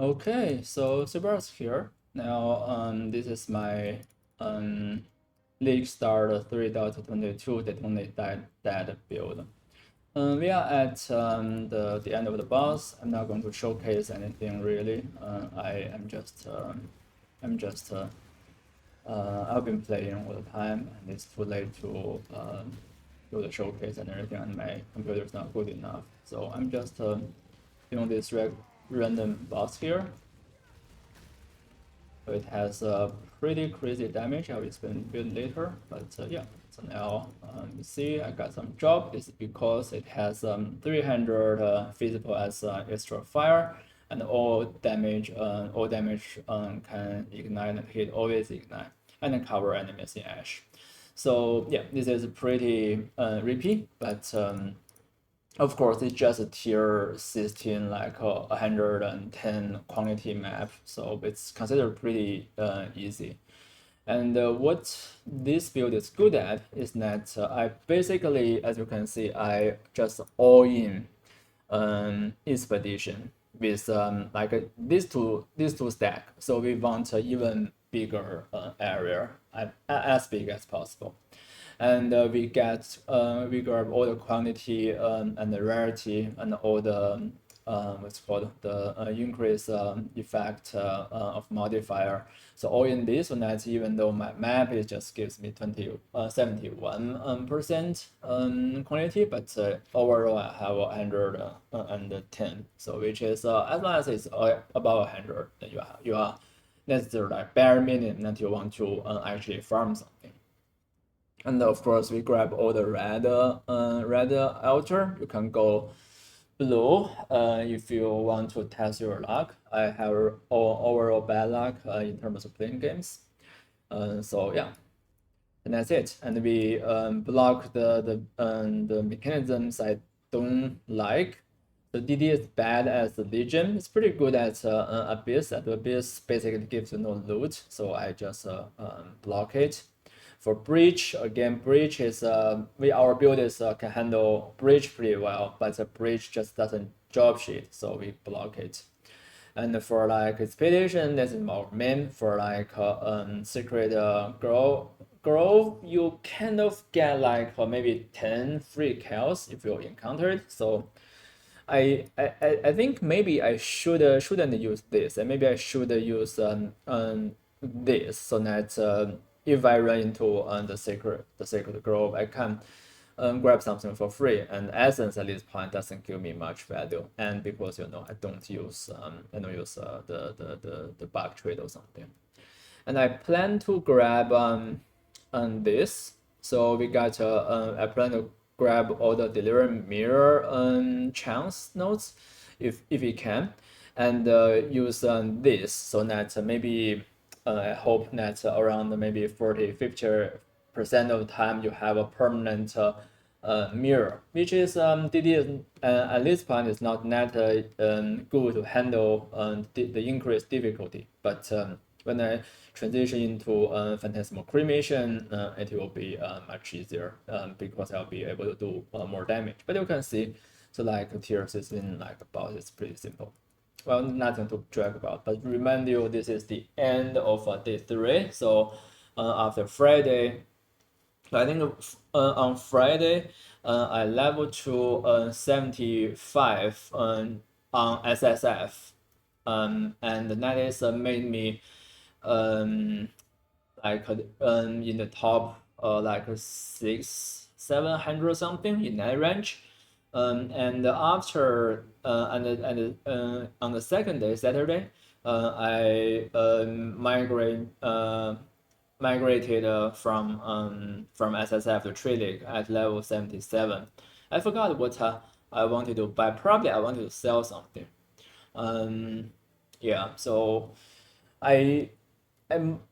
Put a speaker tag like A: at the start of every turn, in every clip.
A: Okay, so Super's here. Now, this is my League Start 3.22 Detonate Dead build. We are at the end of the boss. I'm not going to showcase anything really. I've been playing all the time, and it's too late to do the showcase and everything, and my computer is not good enough. So I'm just doing this random boss here. So it has a pretty crazy damage. I will explain a bit later, but yeah. So now you see I got some drop. This is because it has 300 physical as extra fire, and all damage can ignite and hit, always ignite, and then cover enemies in ash. So yeah, this is pretty repeat, but of course, it's just a tier 16, like a 110 quantity map, so it's considered pretty easy. And what this build is good at is that I basically, as you can see, I just all in expedition with these two stack. So we want an even bigger area, as big as possible, and we grab all the quantity and the rarity and all the what's called the increase effect of modifier. So all in this, so that even though my map it just gives me 71% quantity, but overall I have 110. So which is as long as it's about 100, then you are that's the like bare minimum that you want to actually farm something. And of course, we grab all the red altar. You can go blue if you want to test your luck. I have overall bad luck in terms of playing games. So yeah, and that's it. And we block the mechanisms I don't like. The DD is bad as the Legion. It's pretty good at Abyss. At Abyss basically gives you no loot, so I just block it. For Breach, again, Breach is our build is can handle Breach pretty well, but the Breach just doesn't job sheet, so we block it. And for like expedition, this is more main. For like secret grove, you kind of get like maybe 10 free kills if you encounter it. So I think maybe I shouldn't use this, and maybe I should use this, so that if I run into the sacred grove, I can grab something for free. And essence at this point doesn't give me much value, and because I don't use the bug trade or something. And I plan to grab this. So we got I plan to grab all the delivery mirror chance nodes if we can, and use this, so that maybe I hope that around maybe 40-50% of the time you have a permanent mirror, which is DD at this point is not that good to handle the increased difficulty, but when I transition into Phantasmal Cremation, it will be much easier because I'll be able to do more damage. But you can see, so like tier 16, like boss is pretty simple. Well, nothing to drag about, but remind you, this is the end of day 3. So after Friday, I think on Friday, I level to 75 on SSF, and that is made me like in the top like 700 something in that range. And after on the second day, Saturday, I migrated from SSF to Tree League at level 77. I forgot what I wanted to buy. Probably I wanted to sell something. Yeah, so I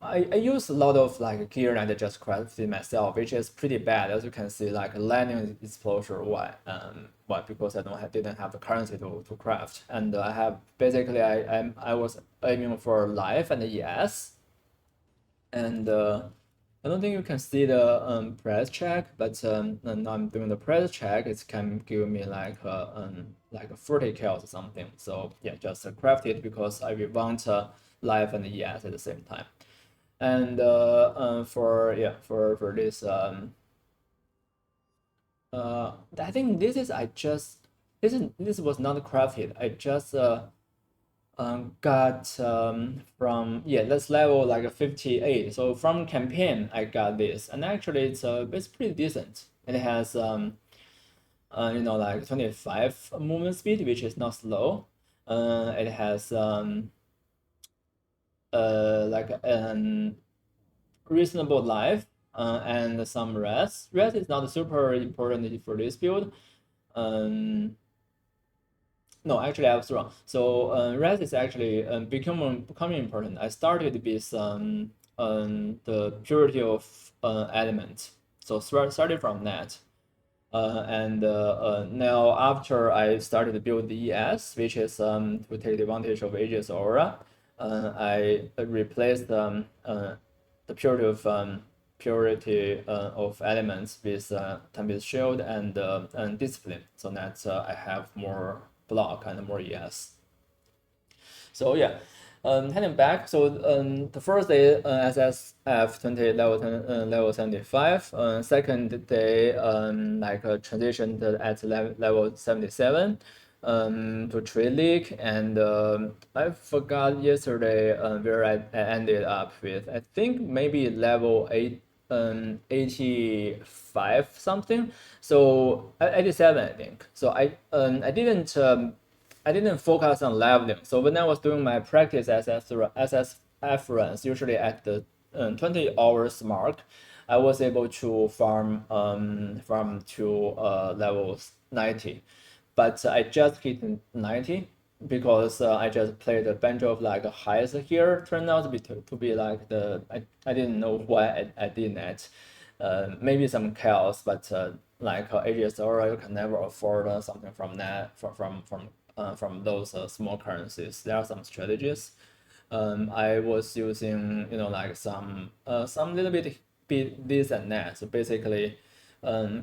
A: I use a lot of like gear and I just crafted myself, which is pretty bad. As you can see, like landing exposure, why? Because didn't have the currency to craft, and I have basically I was aiming for life and yes, and I don't think you can see the press check, but now I'm doing the press check. It can give me like a 40 kills or something. So yeah, just craft it because I will want life and ES at the same time. And for this I think this was not crafted. I just got from that's level like a 58. So from campaign I got this, and actually it's pretty decent. It has like 25 movement speed, which is not slow. It has like reasonable life and some rest. Rest is not super important for this build. No, actually, I was wrong. So rest is actually becoming important. I started with the purity of element. So started from that. Now after I started to build the ES, which is to take advantage of Aegis Aura, I replaced the purity of elements with Tempest Shield and Discipline, so that I have more block and more ES. So yeah, heading back. So the first day SSF 20 level 75. Second day transitioned at level 77 to Trade League, and I forgot yesterday where I ended up with. I think maybe level 85 something. So 87 I think. So I didn't focus on leveling. So when I was doing my practice SSF runs, usually at the 20 hours mark, I was able to farm to levels 90. But I just hit 90 because I just played a bunch of like highs here. Turned out to be like I didn't know why I did that. Maybe some chaos, but like AGS Aura, you can never afford something from that from those small currencies. There are some strategies. I was using like some little bit this and that. So basically,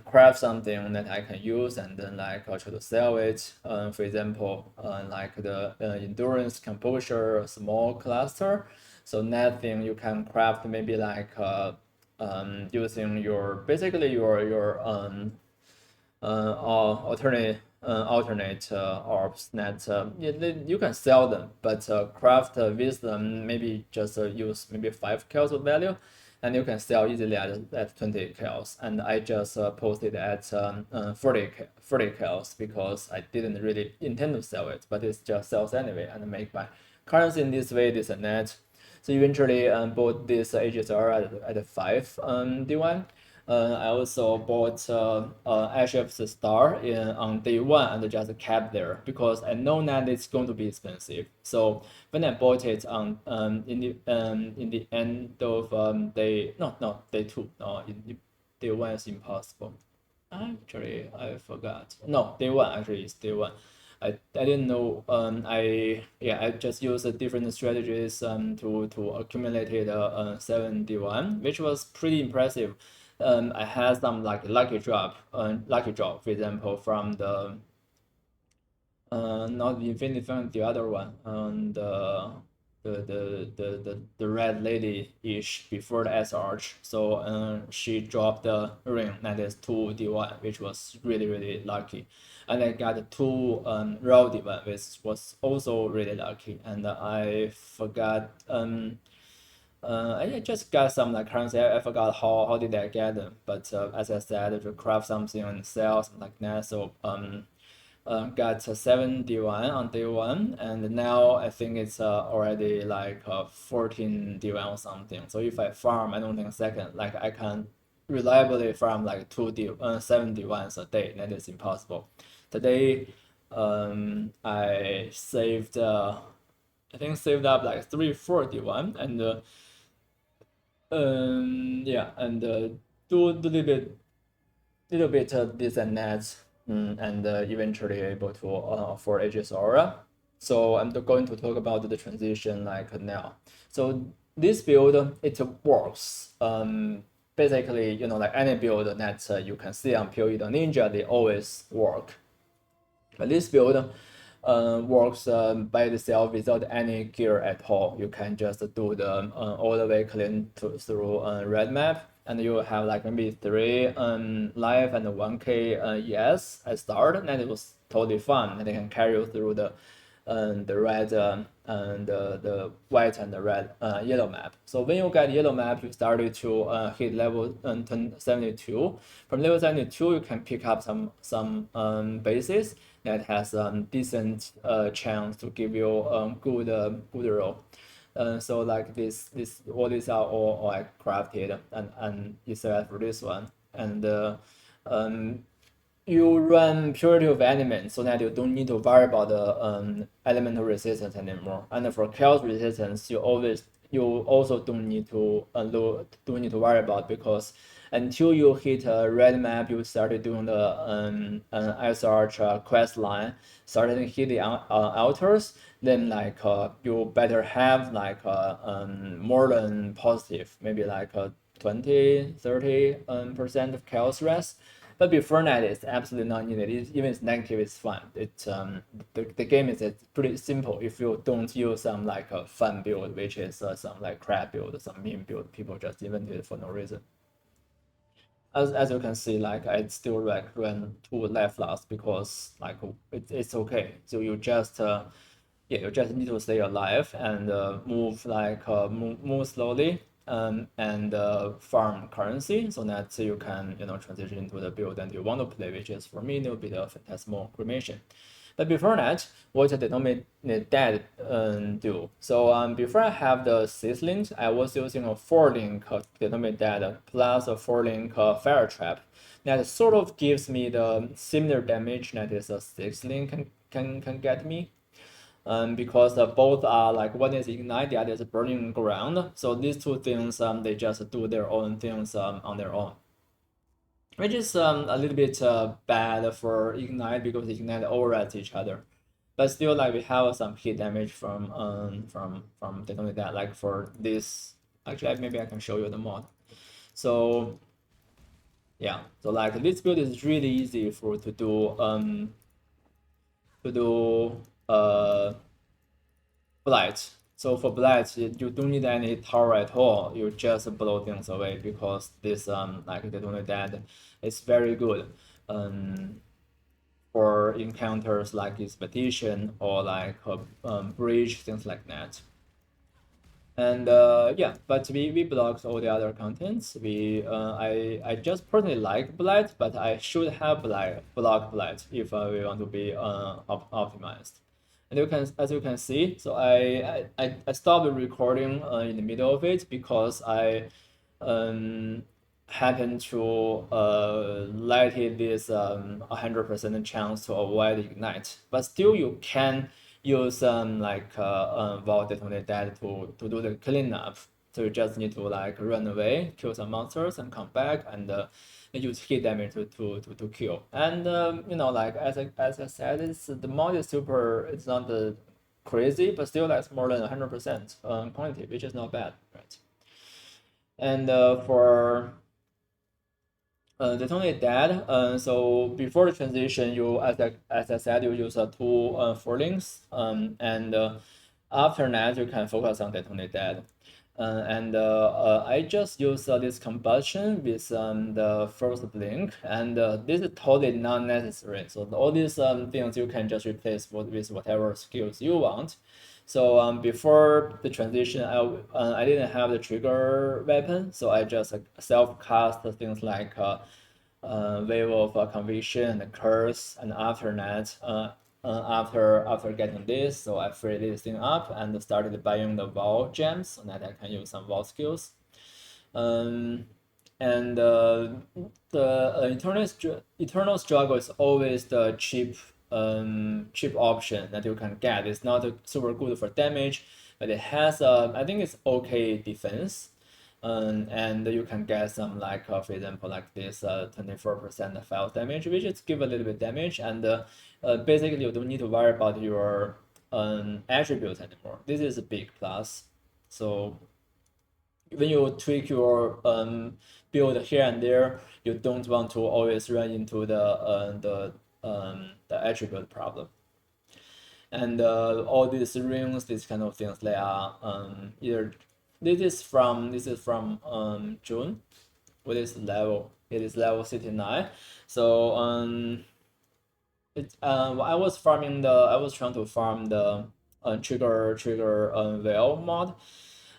A: craft something that I can use and then like I'll try to sell it. For example, like the endurance composure small cluster. So that thing you can craft maybe like using your basically your alternate orbs that you can sell them, but craft with them maybe just use maybe 5 kills of value, and you can sell easily at 20 kills. And I just posted at 40 kills because I didn't really intend to sell it, but it just sells anyway and make my currency in this way, this and that. So eventually bought this HSR at 5 D1. I also bought Ash of the Star on day one and just kept there because I know that it's going to be expensive. So when I bought it on in the end of day two, no, day one is impossible. Actually, I forgot. No, day one actually is day one. I didn't know. I just used different strategies to accumulate 71, which was pretty impressive. I had some like lucky drop, for example, from the not the Infinity Fund, the other one, the red lady ish before the S Arch. So she dropped the ring that is 2D1, which was really lucky. And I got two raw D1, which was also really lucky. And I forgot I just got some like currency. I forgot how did I get them, but as I said, to craft something and sell something like that. So got a 7D1 on day one, and now I think it's already like 14D1 or something. So if I farm, I don't think second, like I can reliably farm like 7D1s a day. That is impossible. Today, I saved I think saved up like 341 and yeah, and do a little bit this and that, and eventually able to afford Aegis Aura. So I'm going to talk about the transition like now. So this build, it works. Basically, like any build that you can see on POE the Ninja, they always work. But this build works by itself without any gear at all. You can just do the all the way clean through red map, and you have like maybe 3 life and 1k ES at start, and it was totally fun. And they can carry you through the red and the white and the red yellow map. So when you get yellow map, you started to hit level 72. From level 72, you can pick up some bases that has decent chance to give you good roll. So like all these are all like crafted and except for this one. And you run purity of elements so that you don't need to worry about the elemental resistance anymore. And for chaos resistance, you also don't need to worry about, because until you hit a red map, you started doing the Ice Arch quest line, started to hit the altars, then like you better have like more than positive, maybe like 20-30% of chaos rest. But before that, it's absolutely not needed. Even it's negative, it's fine. The game is pretty simple if you don't use some like a fun build, which is some like crap build, some meme build people just invented for no reason. As you can see, like I still like run 2 left last because like it's okay. So you just you just need to stay alive and move slowly and farm currency so that you can transition into the build that you want to play, which is for me a little bit of Phantasmal Cremation. But before that, what did Detonate Dead do? So before I have the 6 link, I was using a 4 link Detonate Dead plus a 4 link Fire Trap. That sort of gives me the similar damage that is a 6 link can get me. Because both are like, one is ignite, the other is burning ground. So these two things, they just do their own things on their own, which is a little bit bad for ignite because ignite overrides each other. But still, like we have some hit damage from Detonate Dead. Like for this, actually maybe I can show you the mod. So yeah, so like this build is really easy to do blight. So for blight, you don't need any tower at all. You just blow things away because this like Detonate Dead is very good for encounters like expedition or like bridge, things like that. And yeah, but we blocked all the other contents. I just personally like blight, but I should have block blight if we want to be optimized. And as you can see, so I stopped recording in the middle of it because I happen to let it this 100% chance to avoid ignite. But still, you can use like Vault Detonate Dead to do the cleanup. So you just need to like run away, kill some monsters, and come back and use hit damage to kill. And like as I said, the mod is super. It's not the crazy, but still that's more than 100% quantity, which is not bad, right? And for Detonate Dead. So before the transition, as I said, you use 2 4 links. And after that, you can focus on Detonate Dead. I just use this combustion with the first blink, and this is totally not necessary. So all these things you can just replace with whatever skills you want. So before the transition, I didn't have the trigger weapon, so I just self-cast things like Wave of Conviction and Curse, and after that, after getting this, so I freed this thing up and started buying the Vault gems so that I can use some Vault skills. And the eternal struggle is always the cheap option that you can get. It's not super good for damage, but it has I think it's okay defense. And you can get some like for example like this 24% file damage, which is give a little bit damage, and basically you don't need to worry about your attributes anymore. This is a big plus. So when you tweak your build here and there, you don't want to always run into the attribute problem. And all these rings, these kind of things, they are either this is from June with this level. It is level 69. So I was trying to farm the trigger veil mod.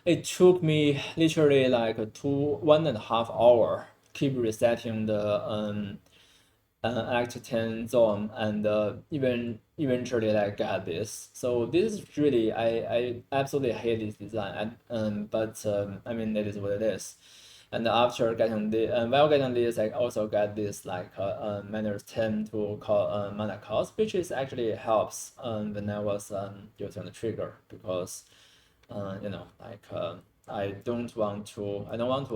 A: It took me literally like 1.5 hour keep resetting the Act 10 zone, and even eventually like got this. So this is really I absolutely hate this design, and but I mean it is what it is. And after getting the while getting this, I also got this like minus 10 to call mana cost, which is actually helps when I was using the trigger, because you know, like I don't want to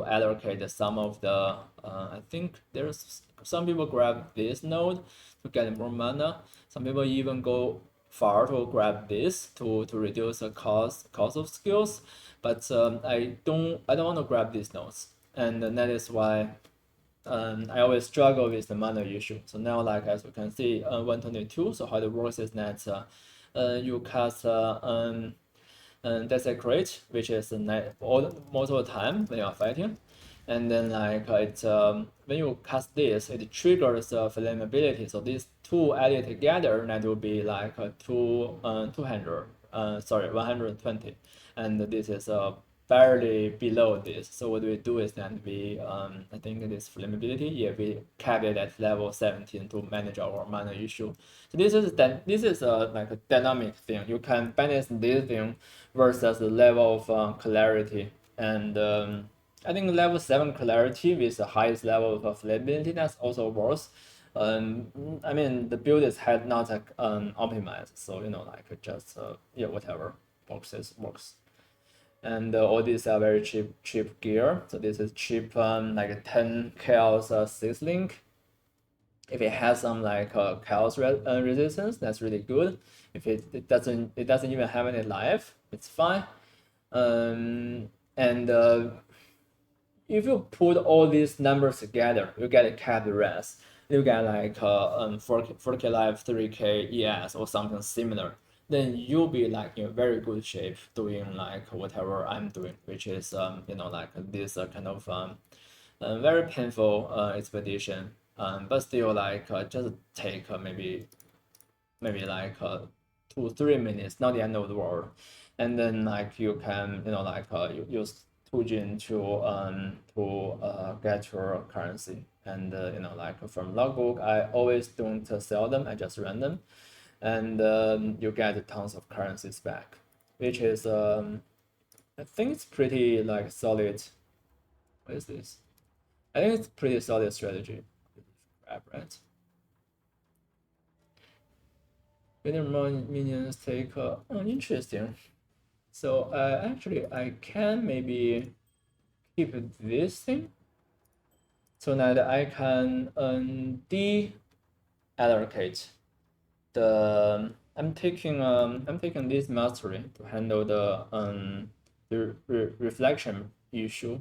A: allocate some of the I think there's some people grab this node to get more mana. Some people even go far to grab this to reduce the cost of skills. But I don't want to grab these nodes, and that is why I always struggle with the mana issue. So now, like as you can see, 122. So how it works is that you cast Desecrate, which is most of the time when you are fighting. And then like when you cast this, it triggers flammability. So these two added together, that will be like 200, 120. And this is barely below this. So what we do is that we, I think this flammability, yeah, we cap it at level 17 to manage our mana issue. So this is like a dynamic thing. You can balance this thing versus the level of clarity. And I think level 7 clarity with the highest level of flexibility, that's also worse. I mean, the build is had not optimized, so you know, like just yeah, whatever works. And all these are very cheap gear. So this is cheap like 10 chaos 6 link. If it has some like chaos resistance, that's really good. If it doesn't even have any life, it's fine. And if you put all these numbers together, you get a cap res. You get like 4K life, 3K ES, or something similar. Then you'll be like in very good shape doing like whatever I'm doing, which is you know, like this kind of very painful expedition. But still like just take maybe like 2-3 minutes, not the end of the world. And then like you can, you know, like you use Tujin to get your currency. And you know, like from logbook, I always don't sell them, I just run them. And you get tons of currencies back, which is I think it's pretty like solid. What is this? I think it's pretty solid strategy. Grab, right? When more minions take oh, interesting. So actually I can maybe keep this thing so that I can de-allocate the I'm taking this mastery to handle the reflection issue.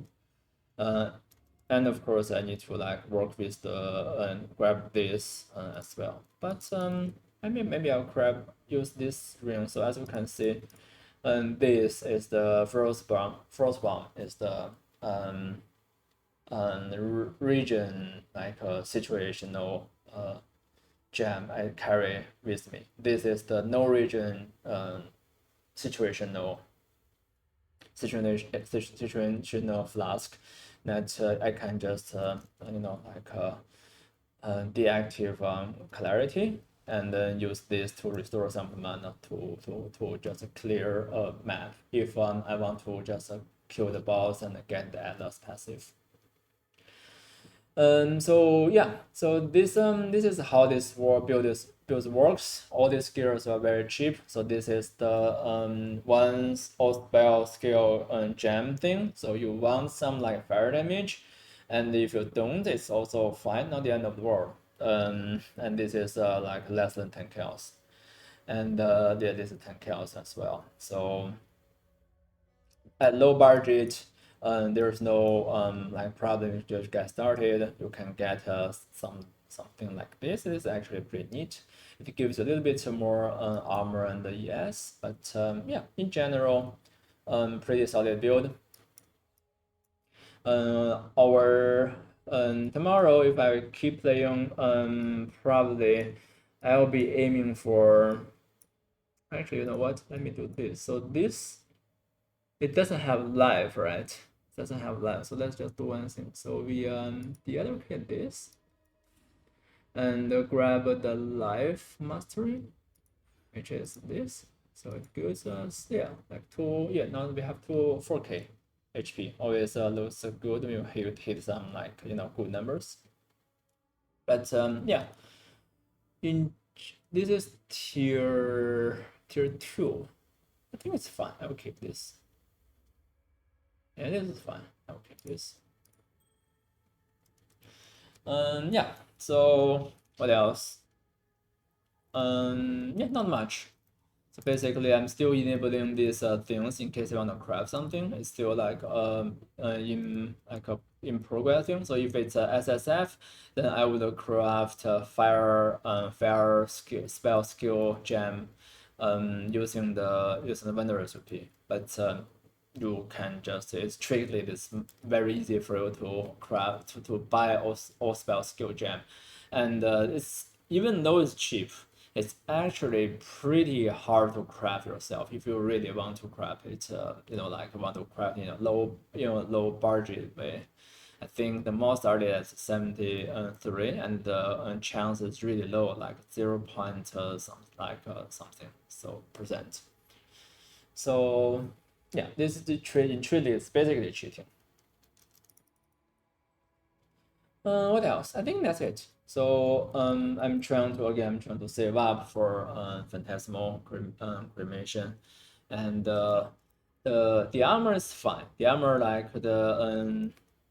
A: And of course I need to like work with the grab this as well. But I mean, maybe I'll use this ring. So as you can see, this is the first bomb. First bomb is the region like situational gem I carry with me. This is the no region situational situational flask that I can just you know, like deactive clarity, and then use this to restore some mana to just clear a map if I want to just kill the boss and get the Atlas passive. So yeah, so this is how this build works. All these gears are very cheap. So this is the one spell skill gem thing. So you want some like fire damage, and if you don't, it's also fine, not the end of the world. And this is like less than 10 kills, and yeah, this is 10 kills as well. So at low budget, there's no like problem. You just get started. You can get something like this. It's actually pretty neat. It gives a little bit more armor and the ES, but yeah, in general, pretty solid build. Our tomorrow, if I keep playing, probably I'll be aiming for. Actually, you know what? Let me do this. So this, it doesn't have live, right? It doesn't have live. So let's just do one thing. So we deallocate this and grab the live mastery, which is this. So it gives us, yeah, like now we have 4K HP. Always looks good when you hit some like, good numbers. But yeah, in this is tier 2. I think it's fine. I will keep this. Yeah, this is fine. I will keep this. Yeah. So what else? Yeah, not much. So basically, I'm still enabling these things in case you want to craft something. It's still like in progressing. So if it's a SSF, then I would craft fire skill spell skill gem, using the vendor recipe. But you can just, it's strictly this very easy for you to craft to buy all spell skill gem, and it's, even though it's cheap, it's actually pretty hard to craft yourself if you really want to craft it. Like want to craft in a low budget way. I think the most started at 73, and the chance is really low, like 0. Something so percent. So yeah, this is the trading. Trading is basically cheating. What else? I think that's it. So I'm trying to save up for Phantasmal cremation, and the armor is fine. The armor, like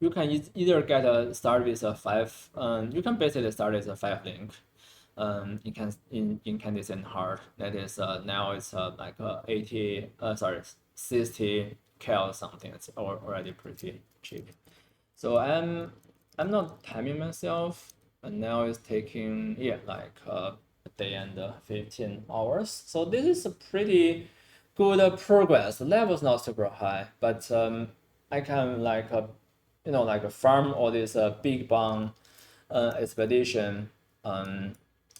A: you can either get a start with a 5. You can basically start as a 5 link. In incandescent heart. That is now it's like 60 cal something. It's already pretty cheap. So I'm not timing myself, and now it's taking, yeah, like a day and 15 hours. So this is a pretty good progress. The level's not super high, but I can like farm all this big bang expedition.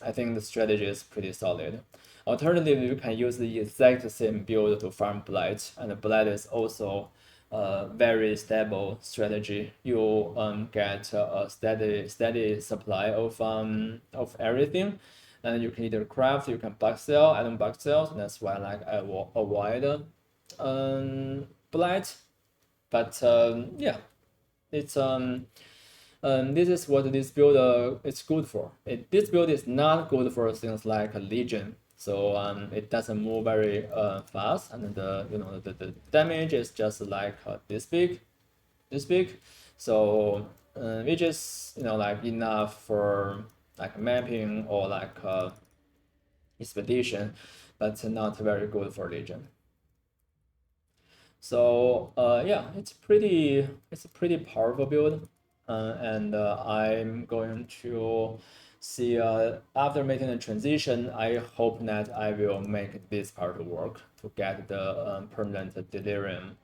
A: I think the strategy is pretty solid. Alternatively, you can use the exact same build to farm blight, and blight is also a very stable strategy. You get a steady supply of everything, and you can either craft, you can back sell, I don't back sell, so that's why like I will avoid blight. But yeah, it's this is what this build is good for. This build is not good for things like Legion. So it doesn't move very fast, and the damage is just like this big. So which is like enough for like mapping or like expedition, but not very good for Legion. So yeah, it's a pretty powerful build, and I'm going to see after making the transition. I hope that I will make this part work to get the permanent delirium,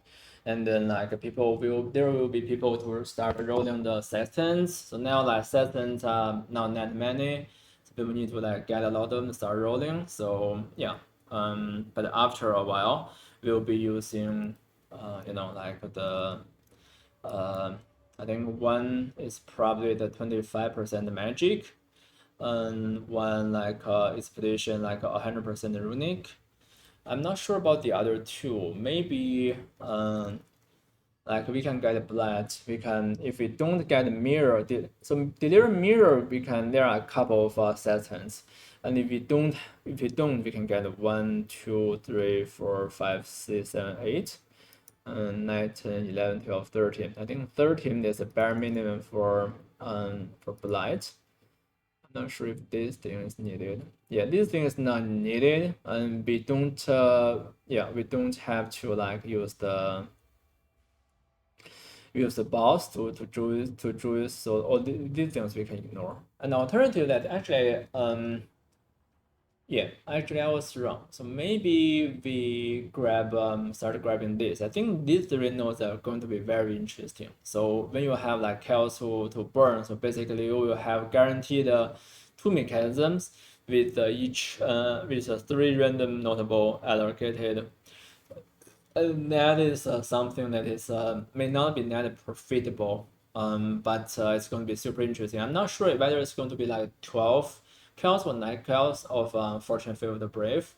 A: and then like there will be people who will start rolling the sextants. So now like sextants are not that many. So people need to like get a lot of them to start rolling. So yeah, but after a while we'll be using like the I think one is probably the 25% magic, and one like expedition like 100% runic. I'm not sure about the other two. Maybe like we can get blight. We can, if we don't get mirror, so delirium mirror, we can, there are a couple of settings, and if we don't, we can get 1, 2, 3, 4, 5, 6, 7, 8. 9, 10, 11, 12, 13. I think 13 is a bare minimum for blight. I'm not sure if this thing is needed. Yeah, this thing is not needed, and we don't we don't have to like use the use the boss to choose. So all these things we can ignore. An alternative that actually yeah, actually I was wrong. So maybe we start grabbing this. I think these three nodes are going to be very interesting. So when you have like chaos to burn, so basically you will have guaranteed two mechanisms with each with three random notable allocated. That is something that is may not be that profitable, but it's going to be super interesting. I'm not sure whether it's going to be like 12 kills or 9 kills of Fortune Favor the Brave.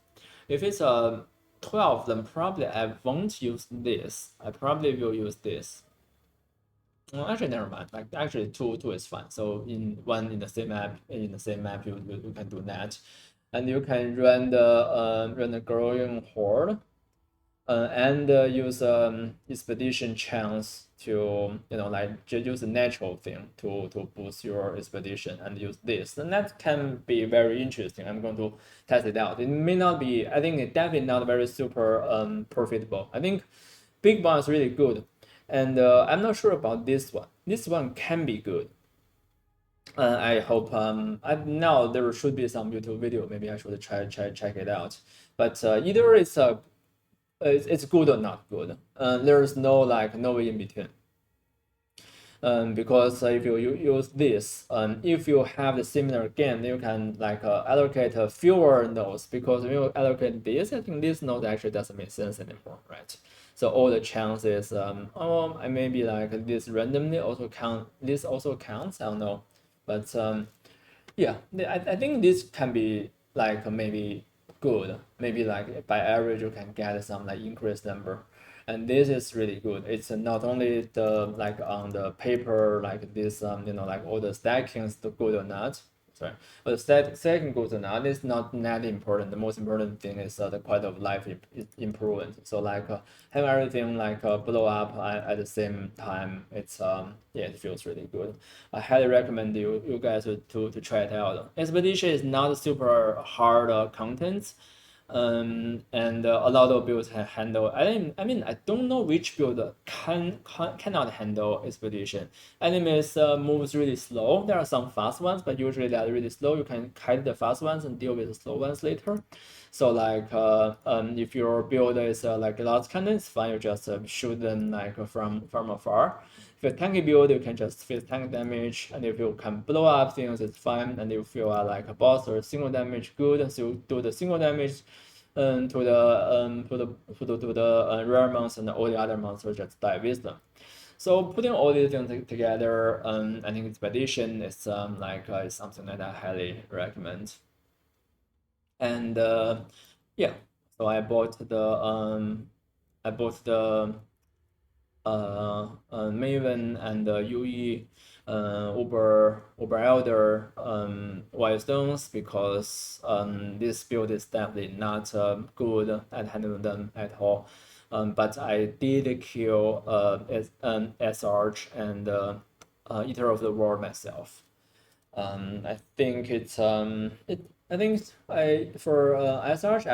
A: If it's 12, then probably I won't use this. I probably will use this. Well, actually, never mind. Like actually, two is fine. So in the same map, you can do that, and you can run the growing horde and use expedition chance to like just use a natural thing to boost your expedition and use this, and that can be very interesting. I'm going to test it out. It may not be, I think it's definitely not very super profitable. I think big one is really good, and I'm not sure about this one. This one can be good. I hope now there should be some YouTube video. Maybe I should check it out. But either it's good or not good. There's no no way in between. Because if you use this, if you have the similar game, you can like allocate fewer nodes. Because when you allocate this, I think this node actually doesn't make sense anymore, right? So all the chances, oh, I maybe like this randomly also count. This also counts. I don't know, but yeah, I think this can be like maybe good. Maybe like by average you can get some like increased number, and this is really good. It's not only the like on the paper like this like all the stackings the good or not. Sorry, but the stacking good or not is not that important. The most important thing is the quality of life improvement. So like have everything like blow up at the same time. It's yeah, it feels really good. I highly recommend you guys to try it out. Expedition is not super hard content, and a lot of builds can handle. I mean I don't know which build cannot handle expedition. Enemies moves really slow. There are some fast ones, but usually they are really slow. You can kite the fast ones and deal with the slow ones later. So like if your build is like last cannon, it's fine. You just shoot them like from afar. If you're tanky build, you can just feel tank damage, and if you can blow up things, it's fine. And if you are like a boss or single damage, good. So you do the single damage to the rare monsters, and all the other monsters just die with them. So putting all these things together, I think expedition is is something that I highly recommend. And yeah, so I bought the Maven and UE Uber Elder Wildstones, because this build is definitely not good at handling them at all. But I did kill S-Arch and Eater of the World myself. I think I think I for SRH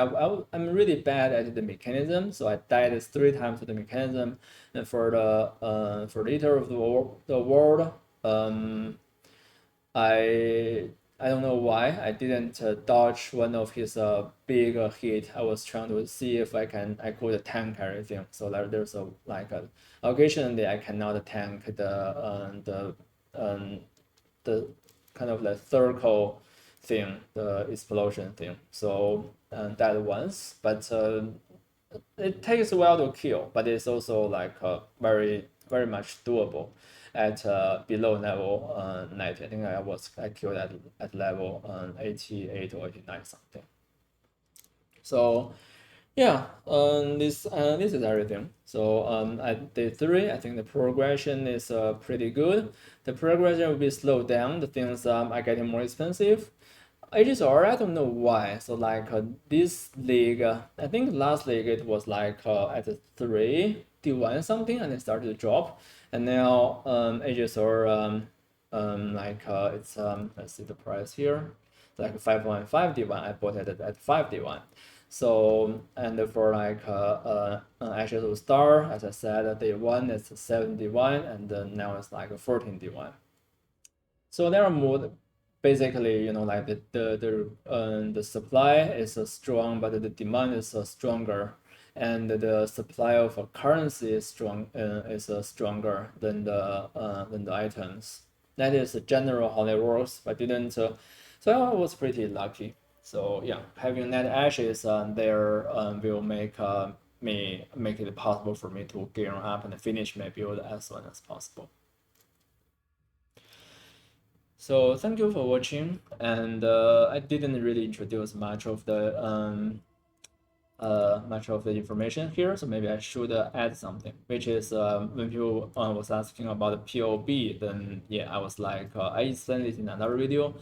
A: I'm really bad at the mechanism, so I died 3 times to the mechanism. And for the Eater of the World, I don't know why I didn't dodge one of his big hit. I was trying to see if I could tank everything. So there's occasionally I cannot tank the kind of like circle thing, the explosion thing. So that once, but it takes a while to kill, but it's also like very much doable at below level 90. I think I killed at level 88 or 89 something. So yeah, this is everything. So at day 3, I think the progression is pretty good. The progression will be slowed down. The things are getting more expensive. HSR, I don't know why. So like this league, I think last league it was like at 3 D1 something, and it started to drop. And now HSR it's let's see the price here. It's like 5.5 D1. I bought it at 5 D1. So, and for like Ashes of Star, as I said, day one is 71, and now it's like 14D1. So there are more, basically, like the supply is strong, but the demand is stronger, and the supply of a currency is stronger than the items. That is general how it works. But didn't so I was pretty lucky. So yeah, having net ashes there will make it possible for me to gear up and finish my build as soon as possible. So thank you for watching, and I didn't really introduce much of the information here, so maybe I should add something, which is when people was asking about the POB, then yeah, I was like, I explained it in another video,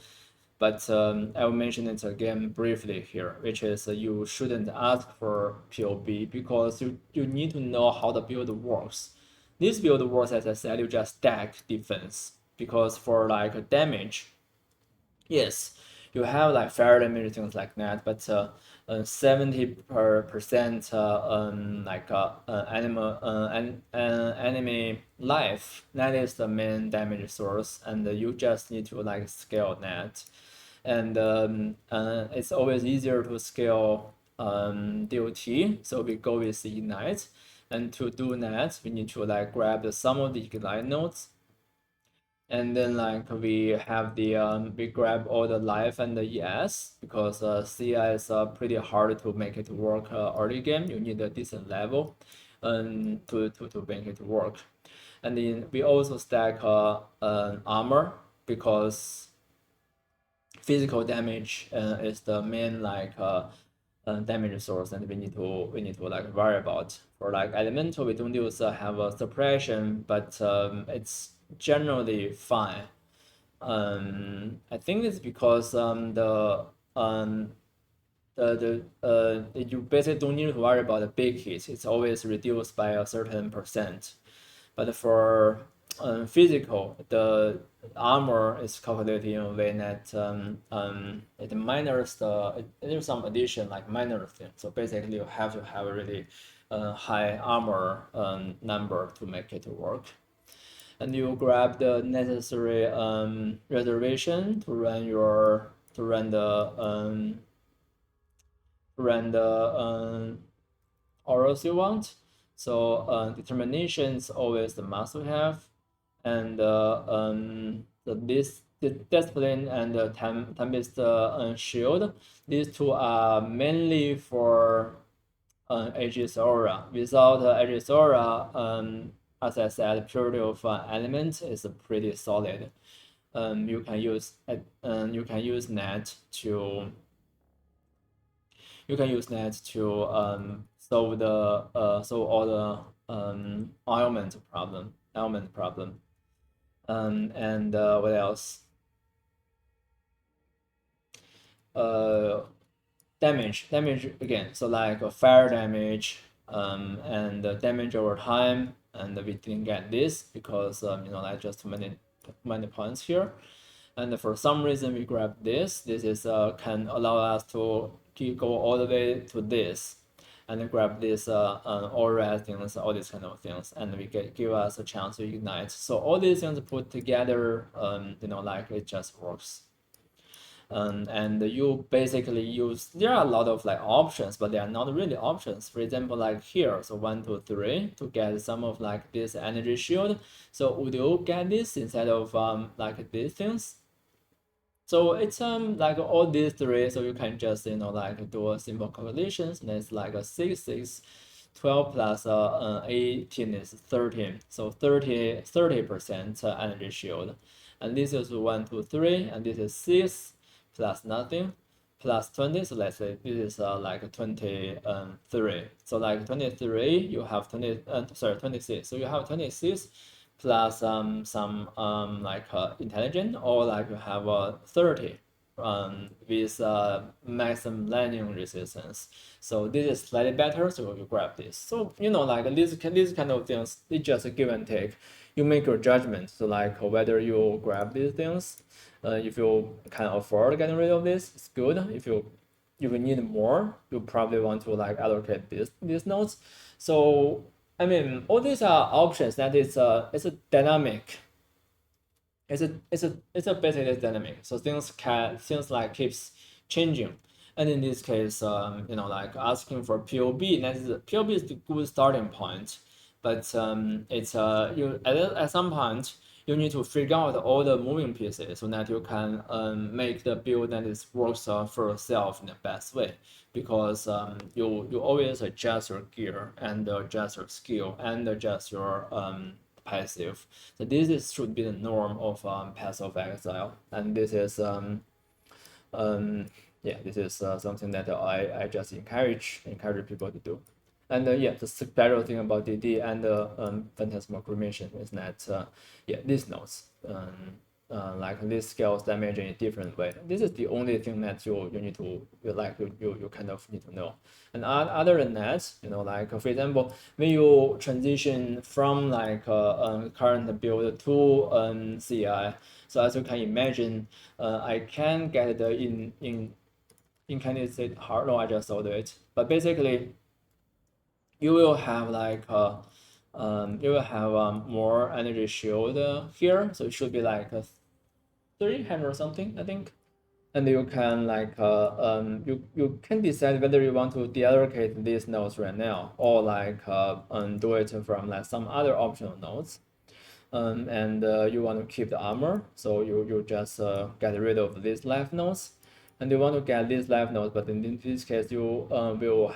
A: but I will mention it again briefly here, which is you shouldn't ask for POB because you need to know how the build works. This build works, as I said, you just stack defense, because for like damage, yes, you have like fire damage, things like that, but 70% animal enemy life, that is the main damage source, and you just need to like scale that. And it's always easier to scale DOT, so we go with Ignite. And to do that, we need to like grab some of the Ignite nodes, and then like we have we grab all the life and the ES, because CI is pretty hard to make it work early game. You need a decent level to make it work. And then we also stack armor, because physical damage is the main damage source, and we need to like worry about. For like elemental, we don't use have a suppression, but it's generally fine. I think it's because you basically don't need to worry about the big hits. It's always reduced by a certain percent. But for physical, the armor is calculated in a way that it minors there's some addition like minor thing. So basically, you have to have a really high armor number to make it work. And you grab the necessary reservation to run the auras you want. So determination is always the must to have, and the discipline and the time-based shield. These two are mainly for Aegis Aura. Without Aegis Aura, as I said, purity of element is pretty solid. You can use net to solve all the ailment problem. And what else? Damage again. So like fire damage, and damage over time, and we didn't get this because like just many points here. And for some reason we grab this. This is can allow us to go all the way to this, and grab this all red things, all these kind of things, and we give us a chance to ignite. So all these things put together, like it just works. And you basically use, there are a lot of like options, but they are not really options. For example, like here, so 1, 2, 3 to get some of like this energy shield. So would you get this instead of like these things? So it's like all these three, so you can just like do a simple calculations. And it's like a 6, 6, 12 plus 18 is 13. So 30% energy shield. And this is 1, 2, 3, and this is 6 plus nothing plus 20. So let's say this is like 23. So like 23, you have 26. So you have 26 plus some intelligent, or like you have 30 with maximum lightning resistance. So this is slightly better, so you grab this. So like these kind of things, it's just a give and take. You make your judgment. So like whether you grab these things, if you can afford getting rid of this, it's good. if you need more, you probably want to like allocate these nodes. So I mean, all these are options that it's a dynamic. It's a basically dynamic. So things like keeps changing. And in this case, like asking for POB, POB is the good starting point, but it's you at some point you need to figure out all the moving pieces so that you can make the build that is works for yourself in the best way. Because you always adjust your gear and adjust your skill and adjust your passive. So should be the norm of passive exile, and this is yeah, this is something that I just encourage people to do. And yeah, the special thing about DD and phantasmagorication is that yeah, these nodes like this scales damage in a different way. This is the only thing that you need to you kind of need to know. And other than that, like for example, when you transition from like current build to CI, so as you can imagine, I can get the incandescent heart. No, I just saw it. But basically, you will have like you will have more energy shield here, so it should be like a 300 or something, I think. And you can like you can decide whether you want to deallocate these nodes right now or like do it from like some other optional nodes. And you want to keep the armor, so you just get rid of these life nodes, and you want to get these life nodes, but in this case you will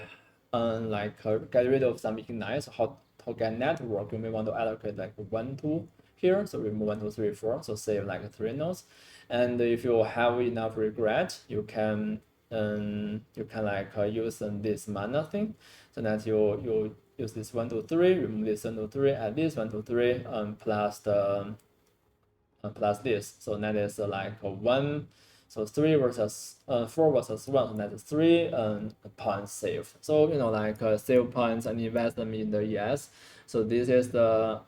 A: get rid of some ignites. How can that work? You may want to allocate like 1 2 here, so remove 1 2 3 4, so save like 3 nodes. And if you have enough regret, you can like use this mana thing, so that you use this 1 2 3, remove this 1 2 3, add this 1 2 3, plus the plus this, so that is like 1. So 3 versus 4 versus 1, so that's 3 points saved. So like save points and invest them in the ES. So this is the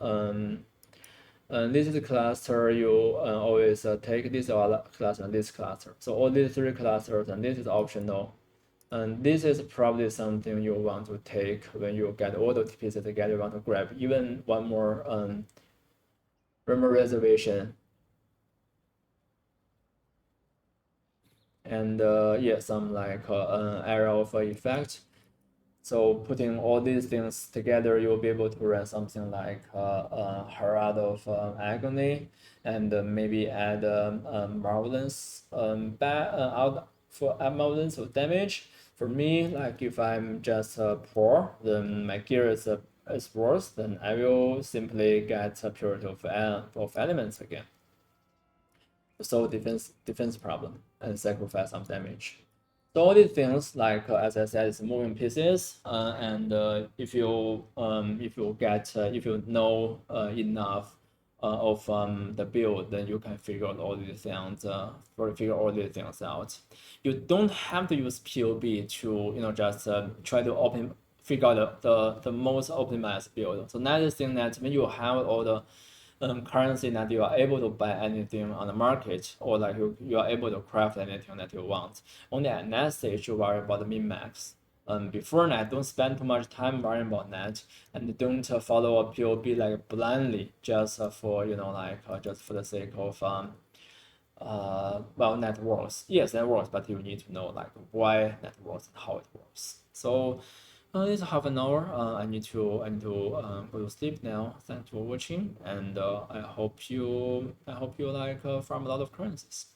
A: this is the cluster you always take this cluster and this cluster. So all these 3 clusters, and this is optional. And this is probably something you want to take when you get all the pieces together. You want to grab even one more rumor reservation. And yeah, some like area of effect. So putting all these things together, you'll be able to run something like Herald of Agony, and maybe add Marvelous out for Marvelous of damage. For me, like if I'm just poor, then my gear is worse, then I will simply get a Purity of Elements again. Solve defense problem and sacrifice some damage. So all these things, like as I said, it's moving pieces, and if you know enough of the build, then you can figure out all these things. Out. You don't have to use POB to just try to figure out the most optimized build. So that is the thing that when you have all the currency that you are able to buy anything on the market, or like you are able to craft anything that you want. Only at that stage you worry about the min-max. Before that, don't spend too much time worrying about that, and don't follow a POB like blindly just for just for the sake of well, that works. Yes, that works, but you need to know like why that works and how it works. So it's half an hour. I need to go to sleep now. Thanks for watching, and I hope you like farm a lot of currencies.